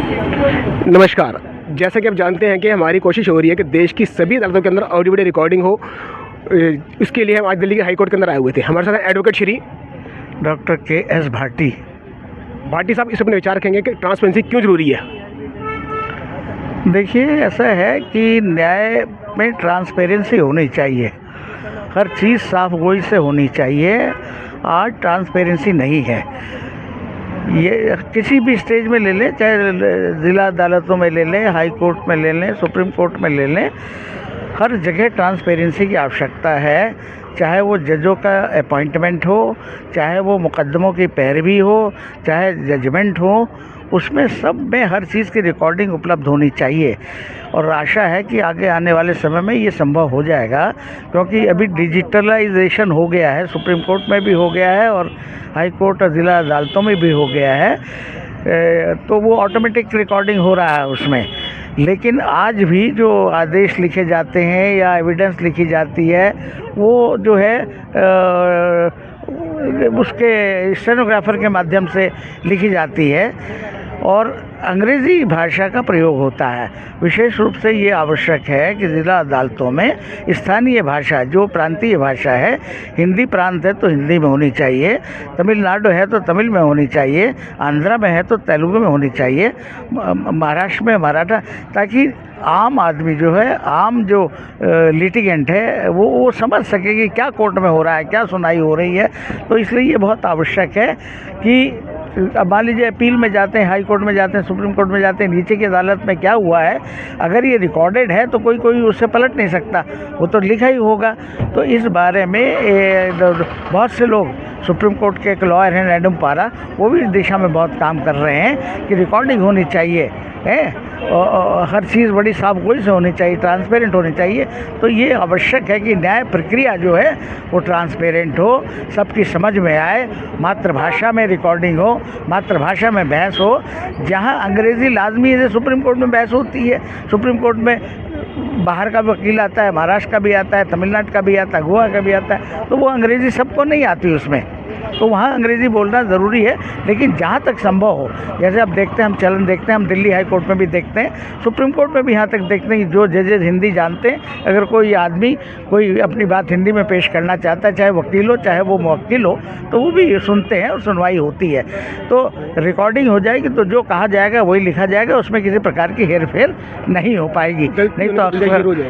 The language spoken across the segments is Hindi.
नमस्कार। जैसा कि आप जानते हैं कि हमारी कोशिश हो रही है कि देश की सभी अदालतों के अंदर ऑडियो वीडियो रिकॉर्डिंग हो। इसके लिए हम आज दिल्ली के हाई कोर्ट के अंदर आए हुए थे। हमारे साथ advocate Shri doctor KS. Bhati साहब इस अपने विचार कहेंगे कि ट्रांसपेरेंसी क्यों ज़रूरी है। देखिए, ऐसा है कि न्याय में ट्रांसपेरेंसी होनी चाहिए, हर चीज़ साफ गोई से होनी चाहिए। आज ट्रांसपेरेंसी नहीं है। ये किसी भी स्टेज में ले लें, चाहे ज़िला अदालतों में ले लें, हाई कोर्ट में ले लें, सुप्रीम कोर्ट में ले लें, हर जगह ट्रांसपेरेंसी की आवश्यकता है। चाहे वो जजों का अपॉइंटमेंट हो, चाहे वो मुकदमों की पैरवी हो, चाहे जजमेंट हो, उसमें सब में हर चीज़ की रिकॉर्डिंग उपलब्ध होनी चाहिए। और आशा है कि आगे आने वाले समय में ये संभव हो जाएगा, क्योंकि अभी डिजिटलाइजेशन हो गया है, सुप्रीम कोर्ट में भी हो गया है और हाई कोर्ट और ज़िला अदालतों में भी हो गया है। तो वो ऑटोमेटिक रिकॉर्डिंग हो रहा है उसमें। लेकिन आज भी जो आदेश लिखे जाते हैं या एविडेंस लिखी जाती है, वो जो है उसके स्टेनोग्राफर के माध्यम से लिखी जाती है और अंग्रेज़ी भाषा का प्रयोग होता है। विशेष रूप से ये आवश्यक है कि ज़िला अदालतों में स्थानीय भाषा, जो प्रांतीय भाषा है, हिंदी प्रांत है तो हिंदी में होनी चाहिए, तमिलनाडु है तो तमिल में होनी चाहिए, आंध्रा में है तो तेलुगु में होनी चाहिए, महाराष्ट्र में मराठा, ताकि आम आदमी जो है, आम जो लिटिगेंट है, वो समझ सके कि क्या कोर्ट में हो रहा है, क्या सुनाई हो रही है। तो इसलिए ये बहुत आवश्यक है कि अब मान लीजिए अपील में जाते हैं, हाई कोर्ट में जाते हैं, सुप्रीम कोर्ट में जाते हैं, नीचे की अदालत में क्या हुआ है, अगर ये रिकॉर्डेड है तो कोई उससे पलट नहीं सकता, वो तो लिखा ही होगा। तो इस बारे में बहुत से लोग, सुप्रीम कोर्ट के एक लॉयर हैं नेडुम पारा, वो भी इस दिशा में बहुत काम कर रहे हैं कि रिकॉर्डिंग होनी चाहिए है, और हर चीज़ बड़ी साफ गोई से होनी चाहिए, ट्रांसपेरेंट होनी चाहिए। तो ये आवश्यक है कि न्याय प्रक्रिया जो है वो ट्रांसपेरेंट हो, सबकी समझ में आए, मातृभाषा में रिकॉर्डिंग हो, मातृभाषा में बहस हो। जहाँ अंग्रेज़ी लाजमी है, सुप्रीम कोर्ट में बहस होती है, सुप्रीम कोर्ट में बाहर का वकील आता है, महाराष्ट्र का भी आता है, तमिलनाडु का भी आता है, गोवा का भी आता है, तो वो अंग्रेज़ी सबको नहीं आती उसमें, तो वहाँ अंग्रेज़ी बोलना ज़रूरी है। लेकिन जहाँ तक संभव हो, जैसे अब देखते हैं, हम चलन देखते हैं, हम दिल्ली हाई कोर्ट में भी देखते हैं, सुप्रीम कोर्ट में भी यहाँ तक देखते हैं कि जो जजेज हिंदी जानते हैं, अगर कोई आदमी कोई अपनी बात हिंदी में पेश करना चाहता है, चाहे वकील हो चाहे वो मुवक्किल हो, तो वो भी सुनते हैं और सुनवाई होती है। तो रिकॉर्डिंग हो जाएगी तो जो कहा जाएगा वही लिखा जाएगा, उसमें किसी प्रकार की हेर फेर नहीं हो पाएगी। नहीं तो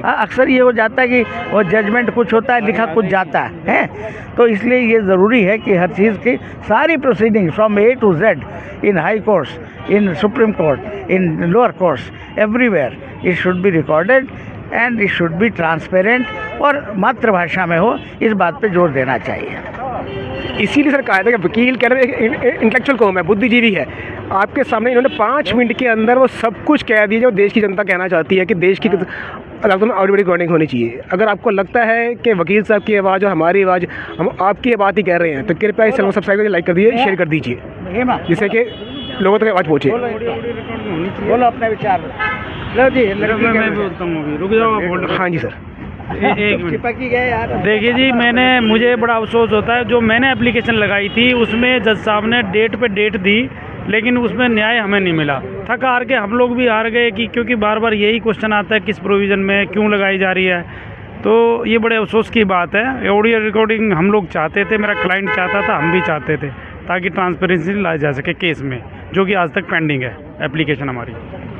अक्सर ये हो जाता है कि वो जजमेंट कुछ होता है, लिखा कुछ जाता है। तो इसलिए ये ज़रूरी है कि हर चीज़ की सारी proceeding from A to Z in high courts, in supreme court, in lower courts, everywhere it should be recorded and it should be transparent और मातृभाषा में हो, इस बात पे जोर देना चाहिए। इसीलिए सर कहा था कि वकील कह रहे हैं इंटेलेक्चुअल कौम है, बुद्धिजीवी है। आपके सामने इन्होंने 5 मिनट के अंदर वो सब कुछ कह दिया जो देश की जनता कहना चाहती है कि देश की अदालतों में ऑडियो रिकॉर्डिंग होनी चाहिए। अगर आपको लगता है कि वकील साहब की आवाज़ और हमारी आवाज़ हम आपकी बात ही कह रहे हैं, तो कृपया इस चैनल को सब्सक्राइब करके लाइक कर दीजिए, शेयर कर दीजिए, जिससे कि लोगों तक आवाज़ पहुँचे। बोलो अपने विचार। लो जी, मैं बोलता हूँ अभी, रुक जाओ। हाँ जी सर। एक मिनट। देखिए जी, मुझे बड़ा अफसोस होता है, जो मैंने एप्लीकेशन लगाई थी उसमें जज साहब ने डेट पे डेट दी, लेकिन उसमें न्याय हमें नहीं मिला। थक हार के हम लोग भी हार गए कि क्योंकि बार बार यही क्वेश्चन आता है किस प्रोविज़न में क्यों लगाई जा रही है। तो ये बड़े अफसोस की बात है। ऑडियो रिकॉर्डिंग हम लोग चाहते थे, मेरा क्लाइंट चाहता था, हम भी चाहते थे, ताकि ट्रांसपेरेंसी लाई जा सके केस में, जो कि आज तक पेंडिंग है एप्लीकेशन हमारी।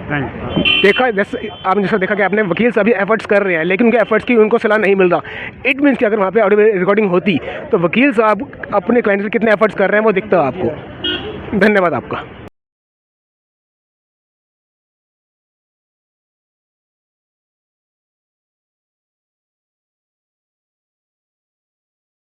Thank you. देखा आपने जैसा देखा कि आपने वकील सभी एफर्ट्स कर रहे हैं, लेकिन उनके एफर्ट्स की उनको सलाह नहीं मिल रहा। इट मीन्स कि अगर वहाँ पे ऑडियो रिकॉर्डिंग होती तो वकील साहब अपने क्लाइंट से कितने एफर्ट्स कर रहे हैं वो दिखता आपको। धन्यवाद आपका।